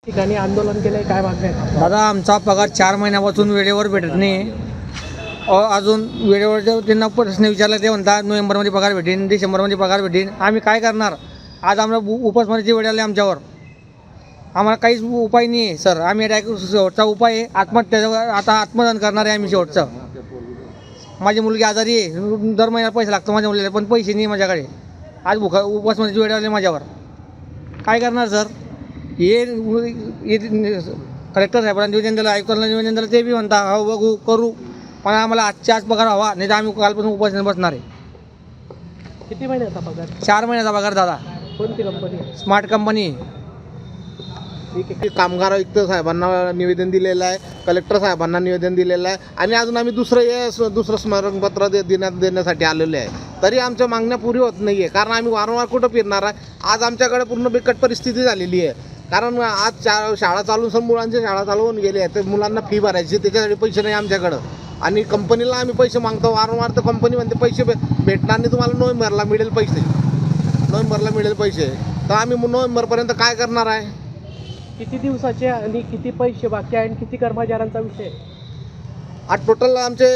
ठिकाणी आंदोलन केलंय, काय मागण्या आहेत? दादा, आमचा पगार 4 महिन्यापासून वेळेवर भेटत नाही. अजून वेळेवर त्यांना प्रश्न विचारला ते म्हणतात नोव्हेंबरमध्ये पगार भेटेन, डिसेंबरमध्ये पगार भेटेन. आम्ही काय करणार? आज आम्हाला उपासमारीची वेळ आली आमच्यावर. आम्हाला काहीच उपाय नाही आहे सर. आम्ही डायरेक्ट शेवटचा उपाय आहे आत्महत्या. आता आत्मदान करणार आहे आम्ही शेवटचं. माझी मुलगी आजारी आहे, दर महिन्याला पैसे लागतो माझ्या मुलीला, पण पैसे नाही माझ्याकडे. आज उपासमारीची वेळ आली माझ्यावर. काय करणार सर? हे कलेक्टर साहेबांना निवेदन दिलं, आयुक्तांना निवेदन दिलं, ते बी म्हणता हो बघू करू, पण आम्हाला आजच्या आज पगार हवा, नाही तर आम्ही कालपासून उपासना बसणार आहे. किती महिन्याचा पगार? 4 महिन्याचा पगार दादा. कोणती कंपनी? Smart company. कामगार आयुक्त साहेबांना निवेदन दिलेलं आहे, कलेक्टर साहेबांना निवेदन दिलेलं आहे, आणि अजून आम्ही दुसरं स्मरणपत्र देण्यासाठी आलेले आहे. तरी आमच्या मागण्या पुरी होत नाही आहे. कारण आम्ही वारंवार कुठं फिरणार आहे? आज आमच्याकडे पूर्ण बिकट परिस्थिती झालेली आहे. कारण आज शाळा चालून सर मुलांच्या शाळा चालू होऊन गेली आहे, तर मुलांना फी भरायची, त्याच्यासाठी पैसे नाही आमच्याकडं. आणि कंपनीला आम्ही पैसे मागतो वारंवार, तर कंपनी म्हणते पैसे भेटणार नाही तुम्हाला, नोव्हेंबरला मिळेल पैसे, नोव्हेंबरला मिळेल पैसे. तर आम्ही नोव्हेंबरपर्यंत काय करणार आहे? किती दिवसाचे आणि किती पैसे बाकी आहे आणि किती कर्मचाऱ्यांचा विषय? आज टोटल आमचे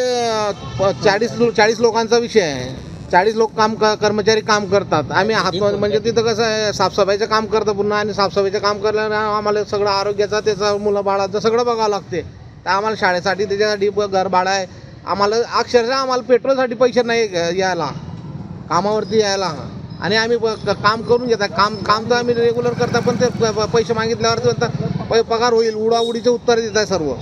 40 लोकांचा विषय आहे. 40 लोक कर्मचारी काम करतात. आम्ही म्हणजे तिथं कसं आहे, साफसफाईचं काम करतं पुन्हा, आणि साफसफाईचं काम करल्यानं आम्हाला सगळं आरोग्याचा, त्याचा मुलं बाळाचं सगळं बघावं लागते. तर आम्हाला शाळेसाठी त्याच्यासाठी घर भाडं आहे. आम्हाला अक्षरशः आम्हाला पेट्रोलसाठी पैसे नाही यायला, कामावरती यायला. आणि आम्ही काम करून घेतात, काम तर आम्ही रेग्युलर करता, पण ते पैसे मागितल्यावर पगार होईल उडाउडीचे उत्तर देत आहे सर्व.